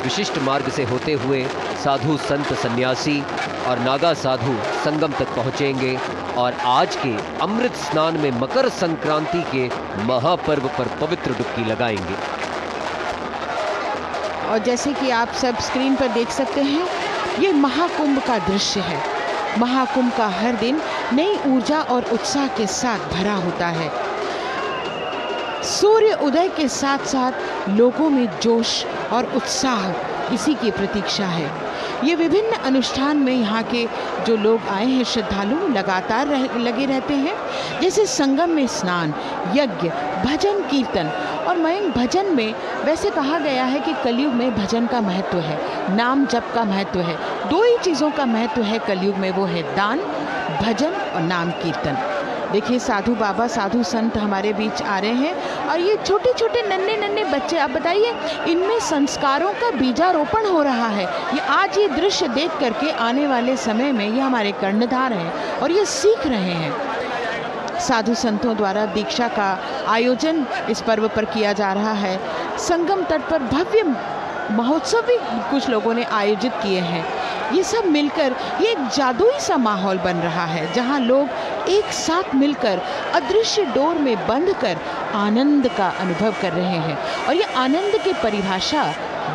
विशिष्ट मार्ग से होते हुए साधु संत सन्यासी और नागा साधु संगम तक पहुंचेंगे और आज के अमृत स्नान में मकर संक्रांति के महापर्व पर पवित्र डुबकी लगाएंगे। और जैसे कि आप सब स्क्रीन पर देख सकते हैं, ये महाकुंभ का दृश्य है। महाकुंभ का हर दिन नई ऊर्जा और उत्साह के साथ भरा होता है। सूर्य उदय के साथ साथ लोगों में जोश और उत्साह इसी की प्रतीक्षा है। ये विभिन्न अनुष्ठान में यहाँ के जो लोग आए हैं श्रद्धालु लगातार लगे रहते हैं, जैसे संगम में स्नान, यज्ञ, भजन कीर्तन। और मयंक, भजन में वैसे कहा गया है कि कलयुग में भजन का महत्व है, नाम जप का महत्व है। दो ही चीज़ों का महत्व है कलयुग में, वो है दान, भजन और नाम कीर्तन। देखिए साधु बाबा, साधु संत हमारे बीच आ रहे हैं और ये छोटे छोटे नन्हे नन्हे बच्चे, आप बताइए, इनमें संस्कारों का बीजारोपण हो रहा है। ये आज ये दृश्य देख करके आने वाले समय में ये हमारे कर्णधार हैं और ये सीख रहे हैं। साधु संतों द्वारा दीक्षा का आयोजन इस पर्व पर किया जा रहा है। संगम तट पर भव्य महोत्सव भी कुछ लोगों ने आयोजित किए हैं। ये सब मिलकर ये एक जादुई सा माहौल बन रहा है, जहाँ लोग एक साथ मिलकर अदृश्य डोर में बंध कर आनंद का अनुभव कर रहे हैं। और ये आनंद की परिभाषा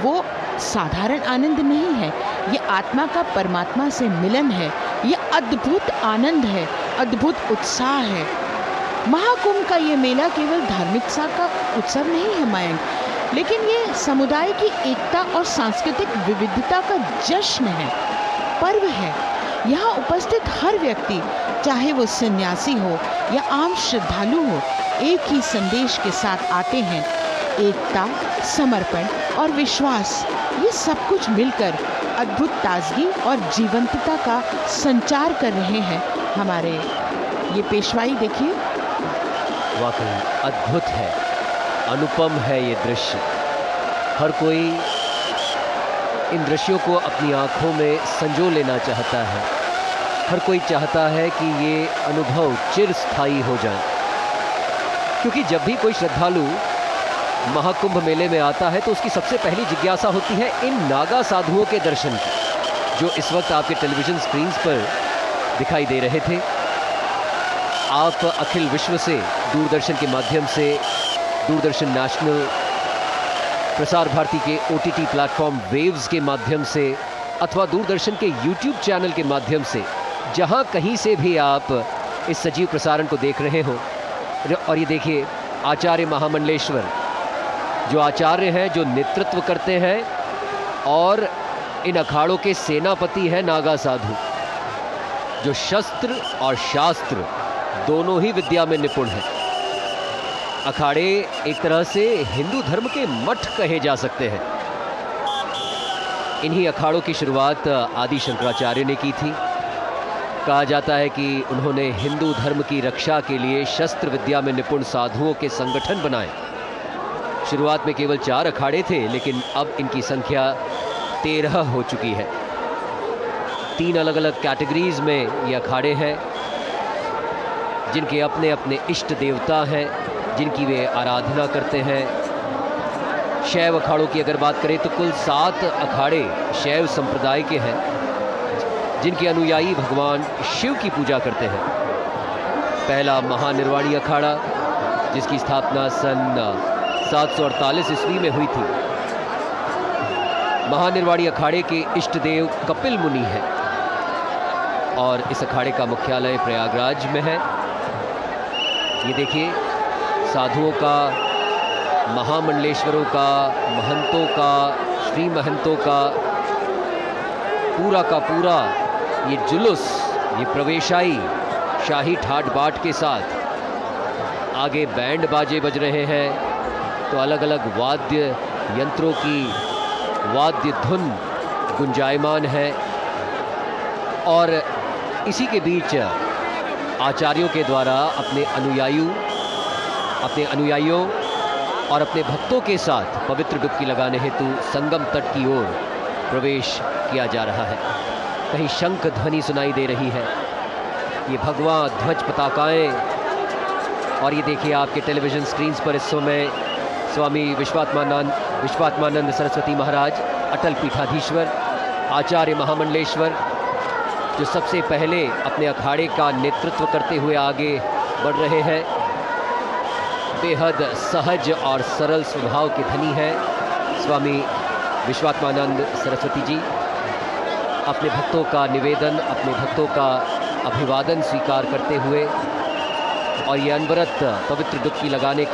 वो साधारण आनंद नहीं है, ये आत्मा का परमात्मा से मिलन है। ये अद्भुत आनंद है, अद्भुत उत्साह है। महाकुंभ का ये मेला केवल धार्मिक सा का उत्सव नहीं है मयंक, लेकिन ये समुदाय की एकता और सांस्कृतिक विविधता का जश्न है, पर्व है। यहाँ उपस्थित हर व्यक्ति, चाहे वो सन्यासी हो या आम श्रद्धालु हो, एक ही संदेश के साथ आते हैं। एकता, समर्पण और विश्वास, ये सब कुछ मिलकर अद्भुत ताजगी और जीवंतता का संचार कर रहे हैं। हमारे ये पेशवाई देखिए, वाकई अद्भुत है, अनुपम है ये दृश्य। हर कोई इन दृश्यों को अपनी आंखों में संजो लेना चाहता है। हर कोई चाहता है कि ये अनुभव चिरस्थायी हो जाए, क्योंकि जब भी कोई श्रद्धालु महाकुंभ मेले में आता है तो उसकी सबसे पहली जिज्ञासा होती है इन नागा साधुओं के दर्शन की, जो इस वक्त आपके टेलीविज़न स्क्रीन्स पर दिखाई दे रहे थे। आप अखिल विश्व से दूरदर्शन के माध्यम से, दूरदर्शन नेशनल, प्रसार भारती के OTT प्लेटफॉर्म वेव्स के माध्यम से अथवा दूरदर्शन के YouTube चैनल के माध्यम से, जहां कहीं से भी आप इस सजीव प्रसारण को देख रहे हो। और ये देखिए आचार्य महामंडलेश्वर, जो आचार्य हैं, जो नेतृत्व करते हैं, और इन अखाड़ों के सेनापति हैं नागा साधु, जो शस्त्र और शास्त्र दोनों ही विद्या में निपुण हैं। अखाड़े एक तरह से हिंदू धर्म के मठ कहे जा सकते हैं। इन्हीं अखाड़ों की शुरुआत आदि शंकराचार्य ने की थी। कहा जाता है कि उन्होंने हिंदू धर्म की रक्षा के लिए शस्त्र विद्या में निपुण साधुओं के संगठन बनाए। शुरुआत में केवल 4 अखाड़े थे, लेकिन अब इनकी संख्या 13 हो चुकी है। 3 अलग अलग कैटेगरीज में ये अखाड़े हैं, जिनके अपने अपने इष्ट देवता हैं, जिनकी वे आराधना करते हैं। शैव अखाड़ों की अगर बात करें तो कुल 7 अखाड़े शैव संप्रदाय के हैं, जिनके अनुयायी भगवान शिव की पूजा करते हैं। पहला महानिर्वाणी अखाड़ा, जिसकी स्थापना सन 748 ईस्वी में हुई थी। महानिर्वाणी अखाड़े के इष्ट देव कपिल मुनि हैं और इस अखाड़े का मुख्यालय प्रयागराज में है। ये देखिए साधुओं का, महामंडलेश्वरों का, महंतों का, श्री महंतों का पूरा ये जुलूस, ये प्रवेशाई शाही ठाट बाट के साथ। आगे बैंड बाजे बज रहे हैं तो अलग अलग वाद्य यंत्रों की वाद्य धुन गुंजायमान है। और इसी के बीच आचार्यों के द्वारा अपने अनुयायियों और अपने भक्तों के साथ पवित्र डुबकी लगाने हेतु संगम तट की ओर प्रवेश किया जा रहा है। कहीं शंख ध्वनि सुनाई दे रही है, ये भगवा ध्वज पताकाएं। और ये देखिए आपके टेलीविज़न स्क्रीन्स पर इस समय स्वामी विश्वात्मानंद सरस्वती महाराज अटल पीठाधीश्वर आचार्य महामंडलेश्वर, जो सबसे पहले अपने अखाड़े का नेतृत्व करते हुए आगे बढ़ रहे हैं। बेहद सहज और सरल स्वभाव के धनी हैं स्वामी विश्वात्मानंद सरस्वती जी। अपने भक्तों का निवेदन, अपने भक्तों का अभिवादन स्वीकार करते हुए और ये अनवरत पवित्र डुबकी लगाने का